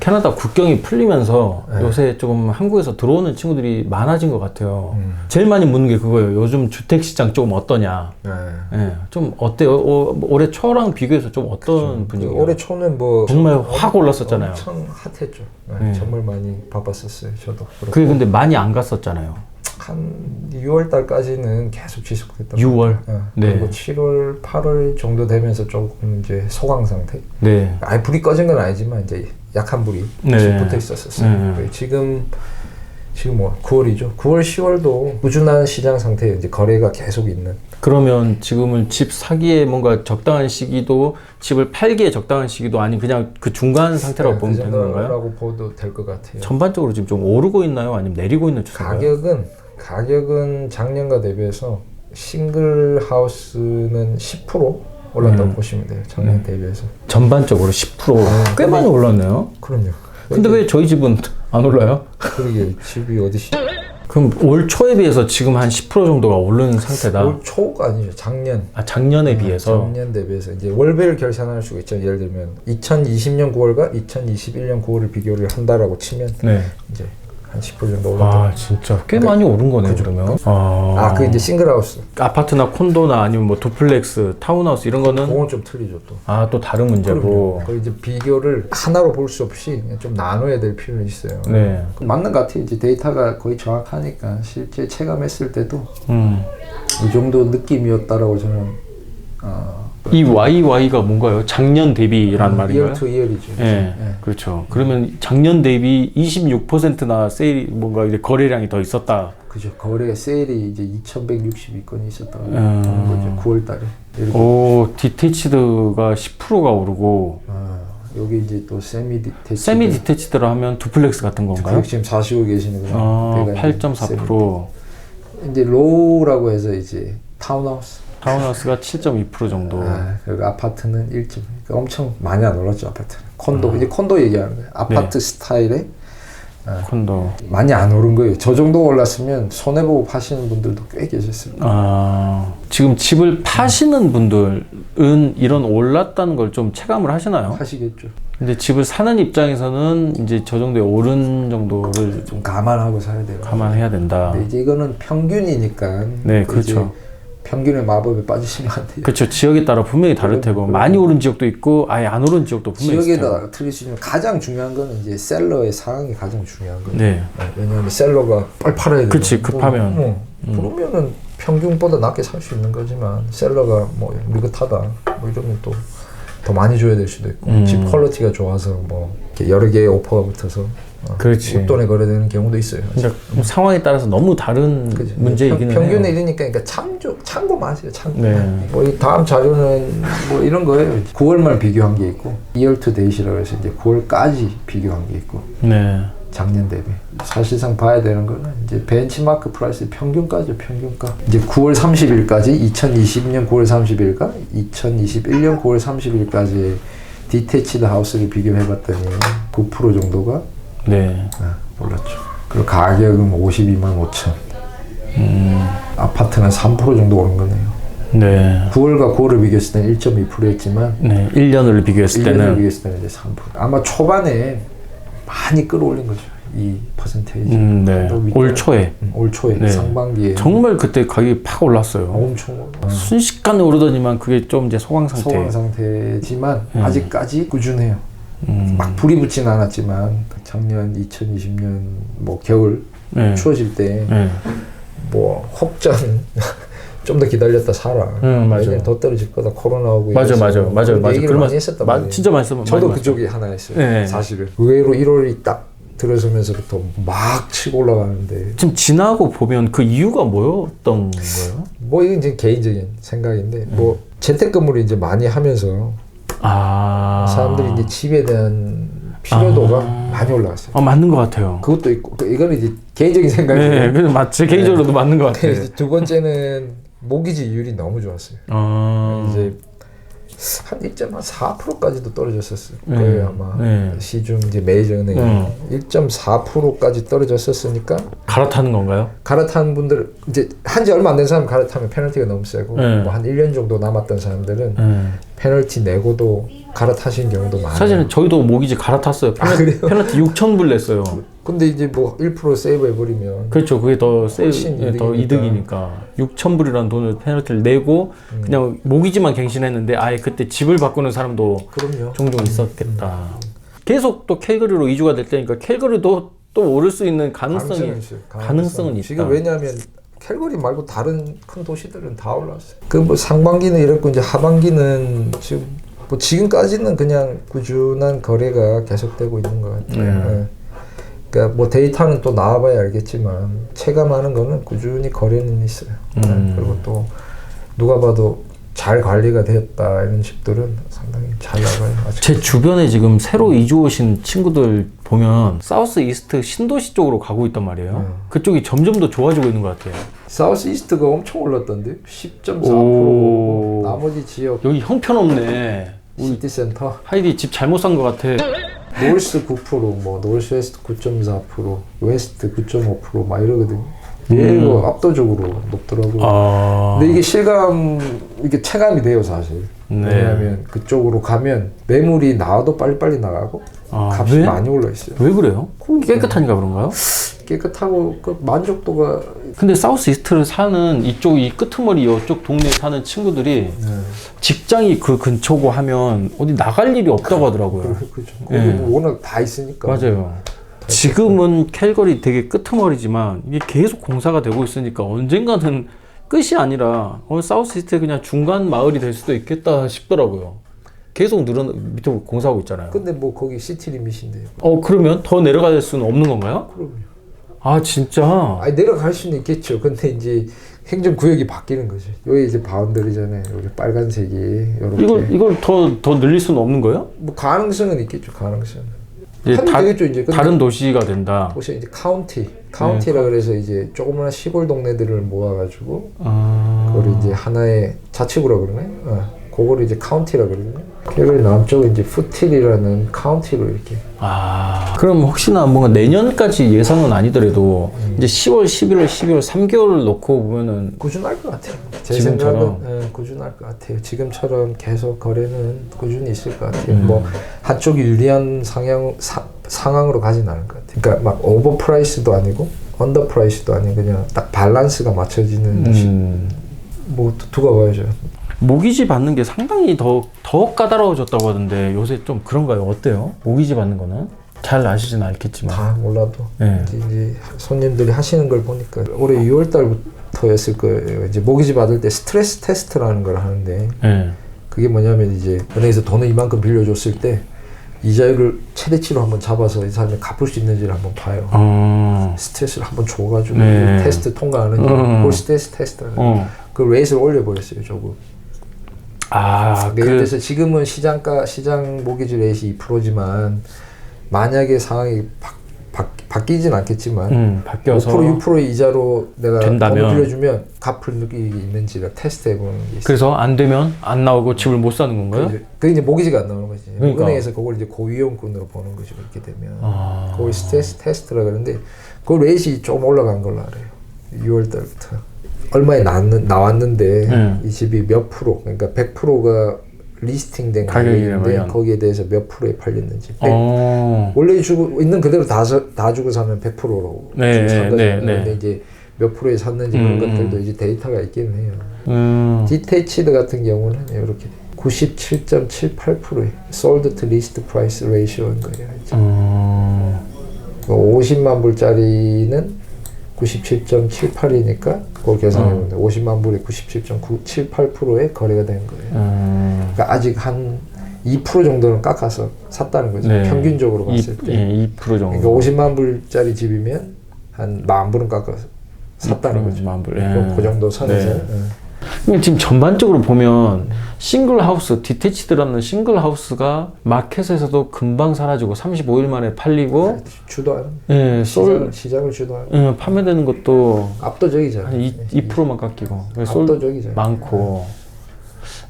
캐나다 국경이 풀리면서 네. 요새 조금 한국에서 들어오는 친구들이 많아진 것 같아요. 제일 많이 묻는 게 그거예요. 요즘 주택시장 조금 어떠냐. 네. 예, 좀 어때요? 올해 초랑 비교해서 좀 어떤 분위기예요? 올해 초는 뭐 정말 확 올랐었잖아요. 엄청 핫했죠. 네, 네. 정말 많이 바빴었어요. 저도. 그게 근데 많이 안 갔었잖아요. 한 6월 달까지는 계속 지속됐던 6월? 네. 네. 그리고 7월, 8월 정도 되면서 조금 이제 소강 상태. 네. 아예 불이 꺼진 건 아니지만 이제 약한 불이 네. 붙어 있었어요. 지금 뭐 9월이죠. 9월, 10월도 꾸준한 시장 상태에 이제 거래가 계속 있는. 그러면 지금은 집 사기에 뭔가 적당한 시기도 집을 팔기에 적당한 시기도 아닌 그냥 그 중간 상태라고 네, 보면 그 되는 건가요? 정도라고 봐도 될 것 같아요. 전반적으로 지금 좀 오르고 있나요? 아니면 내리고 있는 추세인가요? 가격은 작년과 대비해서 싱글 하우스는 10% 올랐다고 보시면 돼요. 작년 대비해서. 전반적으로 10%. 꽤 많이 올랐네요. 그럼요. 근데 왜 저희 집은 안 올라요? 그러게 집이 어디시? 그럼 올 초에 비해서 지금 한 10% 정도가 오른 상태다. 올 초가 아니죠. 작년. 작년에 비해서. 작년 대비해서 이제 월별 결산할 수가 있죠. 예를 들면 2020년 9월과 2021년 9월을 비교를 한다라고 치면 네. 이제 한 10% 정도 올랐다. 진짜 꽤 많이 오른 거네요, 그러면. 그 이제 싱글하우스. 아파트나 콘도나 아니면 뭐 두플렉스, 타운하우스 이런 거는 그건 좀 틀리죠 또. 또 다른 문제고. 그리고 이제 비교를 하나로 볼 수 없이 좀 나눠야 될 필요는 있어요. 네. 맞는 것 같아요. 이제 데이터가 거의 정확하니까 실제 체감했을 때도 이 정도 느낌이었다라고 저는 이 YY가 뭔가요? 작년 대비란 말인가요? year to year이죠. 네, 그렇죠. 그러면 작년 대비 26%나 세일이 뭔가 이제 거래량이 더 있었다. 그죠. 거래 세일이 이제 2,162건이 있었다고 하는 거죠. 9월 달에. 디테치드가 10%가 오르고 여기 이제 또 세미 디테치드. 세미 디테치드로 하면 두플렉스 같은 건가요? 지금 사시고 계시는 거죠. 8.4%. 이제 로우라고 해서 이제 타운하우스. 타운하우스가 7.2% 정도. 그리고 아파트는 1. 그러니까 엄청 많이 안 올랐죠. 아파트는. 콘도 이제 콘도 얘기하는 거예요. 아파트 스타일의 콘도 많이 안 오른 거예요. 저 정도 올랐으면 손해보고 파시는 분들도 꽤 계셨습니다. 지금 집을 파시는 분들은 이런 올랐다는 걸 좀 체감을 하시나요? 하시겠죠. 근데 집을 사는 입장에서는 이제 저 정도의 오른 정도를 좀 감안하고 사야 돼요. 감안해야 된다. 근데 이제 이거는 평균이니까. 네, 그렇죠. 평균의 마법에 빠지시면 안 돼요. 그렇죠. 지역에 따라 분명히 다를 테고 많이 오른 지역도 있고 아예 안 오른 지역도 분명히 있을 테고. 지역에다 틀릴 수 있는 가장 중요한 거는 이제 셀러의 상황이 가장 중요한 거예요. 네. 왜냐하면 셀러가 빨리 팔아야 돼요. 그렇지. 급하면. 그러면은 평균보다 낮게 살 수 있는 거지만 셀러가 뭐 느긋하다 뭐 이러면 또 더 많이 줘야 될 수도 있고 집 퀄리티가 좋아서 뭐 이렇게 여러 개의 오퍼가 붙어서 그렇지. 웃돈에 거래되는 경우도 있어요. 그러니까 상황에 따라서 너무 다른 문제이기는 해요. 평균의 일이니까 그러니까 참고 마세요. 참고. 네. 뭐 이 다음 자료는 뭐 이런 거예요. 9월말 비교한 게 있고 year to date이라고 해서 이제 9월까지 비교한 게 있고 네. 작년 대비 사실상 봐야 되는 거는 이제 벤치마크 프라이스 평균가죠. 평균가. 이제 9월 30일까지 2020년 9월 30일과 2021년 9월 30일까지 디테치드 하우스를 비교해봤더니 9% 정도가 올랐죠. 그리고 가격은 52만 5천. 아파트는 3% 정도 오른 거네요. 네. 9월과 9월을 비교했을 때는 1.2%였지만 1년을 비교했을 1년을 때는 비교했을 때는 이제 3%. 아마 초반에 많이 끌어올린 거죠. 이 퍼센테이지. 네. 올 초에. 올 초에 상반기에 정말 그때 가격이 팍 올랐어요. 엄청 순식간에 오르더니만 그게 좀 이제 소강 상태지만 아직까지 꾸준해요. 막 불이 붙진 않았지만 작년 2020년 뭐 겨울 추워질 때 뭐 혹전 좀 더 기다렸다 사라. 맞아. 더 떨어질 거다. 코로나 오고. 맞아. 얘기를 많이 했었단 말이에요. 진짜 많이 저도 그쪽이 하나였어요. 네. 사실은. 의외로 1월이 딱 들어서면서부터 막 치고 올라가는데. 지금 지나고 보면 그 이유가 뭐였던 거예요? 뭐 이건 이제 개인적인 생각인데 뭐 재택근무를 이제 많이 하면서 사람들이 이제 집에 대한 피로도가 많이 올라갔어요. 맞는 것 같아요. 그것도 있고 이거는 이제 개인적인 생각이에요. 네, 맞지. 개인적으로도 맞는 것 같아요. 두 번째는 모기지 이율이 너무 좋았어요. 이제 한 1.4%까지도 떨어졌었을 거예요 아마. 시중 이제 메이저 은행이 1.4%까지 떨어졌었으니까 갈아타는 건가요? 갈아타는 분들 이제 한지 얼마 안 된 사람 갈아타면 페널티가 너무 세고 뭐 한 1년 정도 남았던 사람들은 페널티 내고도 갈아타신 경우도 많아요. 사실은 저희도 모기지 갈아탔어요. 페널티 6,000불 냈어요. 근데 이제 뭐 1% 세이브 해버리면 그렇죠. 그게 더 훨씬 더 이득이니까 6,000불이라는 돈을 페널티를 내고 그냥 모기지만 갱신했는데 아예 그때 집을 바꾸는 사람도 그럼요. 종종 있었겠다. 계속 또 캘거리로 이주가 될 때니까 캘거리도 또 오를 수 있는 가능성은 있다. 지금 왜냐하면 캘거리 말고 다른 큰 도시들은 다 올랐어요. 그 뭐 상반기는 이렇고 이제 하반기는 지금 뭐 지금까지는 그냥 꾸준한 거래가 계속되고 있는 것 같아요. 그러니까 뭐 데이터는 또 나와봐야 알겠지만 체감하는 거는 꾸준히 거래는 있어요. 그리고 또 누가 봐도 잘 관리가 되었다 이런 집들은 상당히 잘 나가요. 아직. 제 주변에 지금 새로 이주 오신 친구들 보면 사우스 이스트 신도시 쪽으로 가고 있단 말이에요. 그쪽이 점점 더 좋아지고 있는 것 같아요. 사우스 이스트가 엄청 올랐던데 10.4%고 나머지 지역 여기 형편없네. 시티센터 하이디 집 잘못 산 것 같아. 노스 9%, 뭐 노스 웨스트 9.4%, 웨스트 9.5% 막 이러거든요. 얘가 압도적으로 높더라고요. 근데 이게 실감, 이게 체감이 돼요 사실. 왜냐하면 그쪽으로 가면 매물이 나와도 빨리빨리 나가고 값이 많이 올라 있어요. 왜 그래요? 깨끗하니까 그런가요? 깨끗하고 그 만족도가. 근데 사우스 이스트를 사는 이쪽 이 끄트머리 이쪽 동네에 사는 친구들이 직장이 그 근처고 하면 어디 나갈 일이 없다고 하더라고요. 그렇죠. 거기 워낙 다 있으니까. 맞아요. 지금은 캘거리 되게 끄트머리지만 이게 계속 공사가 되고 있으니까 언젠가는 끝이 아니라 사우스 이스트에 그냥 중간 마을이 될 수도 있겠다 싶더라고요. 계속 밑에 공사하고 있잖아요. 근데 뭐 거기 시티 리밋인데요. 그러면 더 내려갈 수는 없는 건가요? 그럼요. 아 진짜? 아니 내려갈 수는 있겠죠. 근데 이제 행정구역이 바뀌는 거죠. 여기 이제 바운더리잖아요. 여기 빨간색이 이렇게. 이걸 더 늘릴 수는 없는 거예요? 뭐 가능성은 있겠죠. 가능성은. 되겠죠, 이제. 다른 도시가 된다. 혹시 이제 카운티라 그래서 이제 조그마한 시골 동네들을 모아가지고 그걸 이제 하나의 자치구라 그러네. 그거를 이제 카운티라 그러거든요. 캘거리 남쪽은 이제 푸틸이라는 카운티로 이렇게. 그럼 혹시나 뭔가 내년까지 예상은 아니더라도 이제 10월, 11월, 12월 3개월을 놓고 보면은 꾸준할 것 같아요. 제 지금처럼? 생각은 꾸준할 것 같아요. 지금처럼 계속 거래는 꾸준히 있을 것 같아요. 뭐 한쪽이 유리한 상황으로 가진 않을 것 같아요. 그러니까 막 오버 프라이스도 아니고 언더 프라이스도 아니고 그냥 딱 밸런스가 맞춰지는 뭐 두고 봐야죠. 모기지 받는 게 상당히 더 까다로워졌다고 하던데 요새 좀 그런가요? 어때요? 모기지 받는 거는? 잘 아시진 않겠지만 다 몰라도 이제 손님들이 하시는 걸 보니까 올해 6월 달부터였을 거예요. 이제 모기지 받을 때 스트레스 테스트라는 걸 하는데 그게 뭐냐면 이제 은행에서 돈을 이만큼 빌려줬을 때 이자율을 최대치로 한번 잡아서 이 사람이 갚을 수 있는지를 한번 봐요. 스트레스를 한번 줘가지고 테스트 통과하는지 그걸 스트레스 테스트라는 그 레이스를 올려버렸어요 조금. 예를 들어서 지금은 시장 모기지 레이시 2%지만 만약에 상황이 바뀌진 않겠지만 바뀌어서 5% 6%의 이자로 내가 된다면 돈을 빌려주면 갚을 느낌이 있는지를 테스트해보는 게 있어요. 그래서 안 되면 안 나오고 집을 못 사는 건가요? 그게 이제 모기지가 안 나오는 거지. 그러니까. 은행에서 그걸 이제 고위험군으로 보는 거죠. 그렇게 되면 그걸 스트레스 테스트라 그러는데 그 레이시 좀 올라간 걸로 알아요. 6월 달부터 얼마에 나왔는데 이 집이 몇 프로, 그러니까 100%가 리스팅된 가격인데 거기에 대해서 몇 프로에 팔렸는지. 원래 주고 있는 그대로 다 주고 사면 100%로 주고 산 거잖아요. 근데 이제 몇 프로에 샀는지 그런 것들도 이제 데이터가 있긴 해요. 디테이치드 같은 경우는 이렇게 97.78%에 sold to list price ratio인 거예요. 50만 불짜리는 97.78이니까 그걸 계산해보면 50만 불에 97.78%의 거래가 된 거예요. 그러니까 아직 한 2% 정도는 깎아서 샀다는 거죠. 평균적으로 봤을 때. 2% 정도. 그러니까 50만 불짜리 집이면 한 10,000불은 깎아서 샀다는 거죠. 10,000불. 그 정도 선에서. 지금 전반적으로 보면 싱글 하우스, 디테치드라는 싱글 하우스가 마켓에서도 금방 사라지고 35일 만에 팔리고 주도하는 시장을 주도하는 판매되는 것도 압도적이죠. 한 2%만 깎이고 압도적이죠. 많고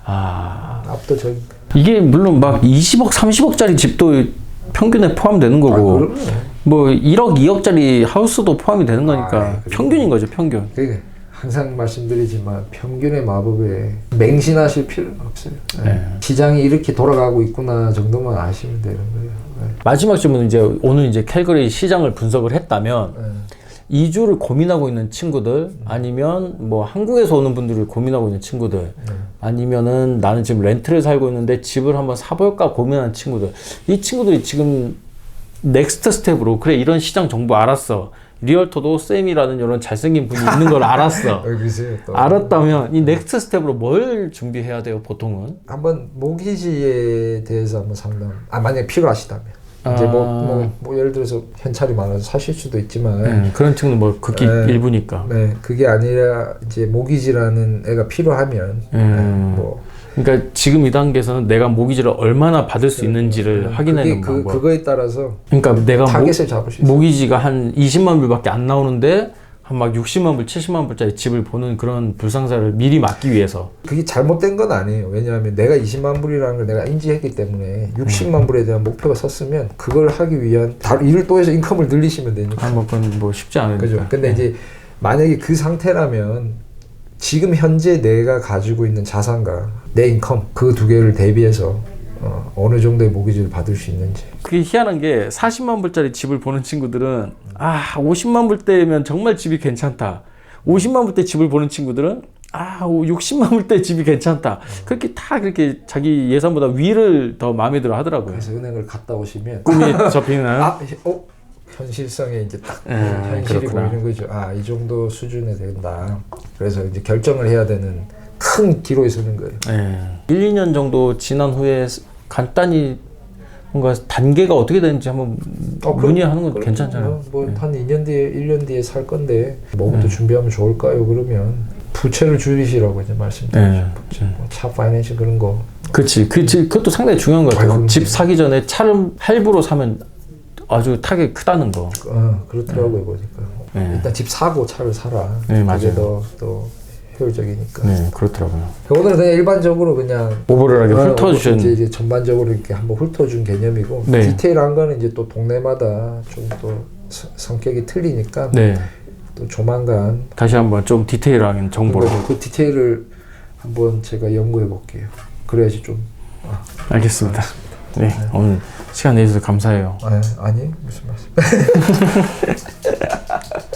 아, 압도적인. 이게 물론 막 20억, 30억짜리 집도 평균에 포함되는 거고, 그럼요. 뭐 1억, 2억짜리 하우스도 포함이 되는 거니까 그럼요. 평균인 거죠, 평균. 그러니까 항상 말씀드리지만 평균의 마법에 맹신하실 필요는 없어요. 네. 시장이 이렇게 돌아가고 있구나 정도만 아시면 되는 거예요. 네. 마지막 질문은 이제 오늘 이제 캘거리 시장을 분석을 했다면 네. 이주를 고민하고 있는 친구들, 아니면 뭐 한국에서 오는 분들을 고민하고 있는 친구들, 아니면은 나는 지금 렌트를 살고 있는데 집을 한번 사볼까 고민하는 친구들, 이 친구들이 지금 넥스트 스텝으로 그래 이런 시장 정보 알았어, 리얼터도 쌤이라는 이런 잘생긴 분이 있는 걸 알았어, 글쎄요, 또. 알았다면 이 넥스트 스텝으로 뭘 준비해야 돼요 보통은? 한번 모기지에 대해서 한번 상담. 만약에 필요하시다면. 이제 뭐 예를 들어서 현찰이 많아서 사실 수도 있지만 그런 친구는 뭐 극히 네. 일부니까. 네, 그게 아니라 이제 모기지라는 애가 필요하면 뭐 그러니까 지금 이 단계에서는 내가 모기지를 얼마나 받을 수 있는지를 확인하는 방법. 그거에 따라서 그러니까 내가 타겟을 잡을 수 있어요. 모기지가 한 20만 불밖에 안 나오는데 한 막 60만 불, 70만 불짜리 집을 보는 그런 불상사를 미리 막기 위해서. 그게 잘못된 건 아니에요. 왜냐하면 내가 20만 불이라는 걸 내가 인지했기 때문에 60만 불에 대한 목표가 섰으면 그걸 하기 위한 일을 또 해서 인컴을 늘리시면 되니까. 그건 뭐 쉽지 않으니까. 그죠. 근데 이제 만약에 그 상태라면 지금 현재 내가 가지고 있는 자산과 내 인컴 그 두 개를 대비해서 어느 정도의 모기지를 받을 수 있는지. 그게 희한한 게 40만 불짜리 집을 보는 친구들은 50만 불대면 정말 집이 괜찮다. 50만 불대 집을 보는 친구들은 60만 불대 집이 괜찮다. 그렇게 다 그렇게 자기 예산보다 위를 더 마음에 들어 하더라고요. 그래서 은행을 갔다 오시면 꿈이 접히는. 현실성에 이제 딱 현실이 보이는 거죠. 이 정도 수준에 된다. 그래서 이제 결정을 해야 되는 큰 기로에 서는 거예요. 1, 2년 정도 지난 후에 간단히 뭔가 단계가 어떻게 되는지 한번 문의하는 건 괜찮잖아요. 한 2년 뒤에, 1년 뒤에 살 건데 뭐부터 준비하면 좋을까요? 그러면 부채를 줄이시라고 이제 말씀드리죠. 차 파이낸싱 그런 거. 그렇지. 그것도 상당히 중요한 것 같아요. 집 사기 전에 차를 할부로 사면 아주 타격이 크다는 거. 그렇더라고요, 보니까. 일단 집 사고 차를 사라. 네, 맞아요. 그게 더 효율적이니까. 네, 그렇더라고요. 오늘은 그냥 일반적으로 그냥 오버롤하게 훑어주신. 이제 전반적으로 이렇게 한번 훑어준 개념이고 디테일한 거는 이제 또 동네마다 좀 또 성격이 틀리니까 또 조만간 다시 한번 좀 디테일한 정보로 그 디테일을 한번 제가 연구해 볼게요. 그래야지 좀. 알겠습니다. 네, 오늘 시간 내주셔서 감사해요. 아니 무슨 말씀.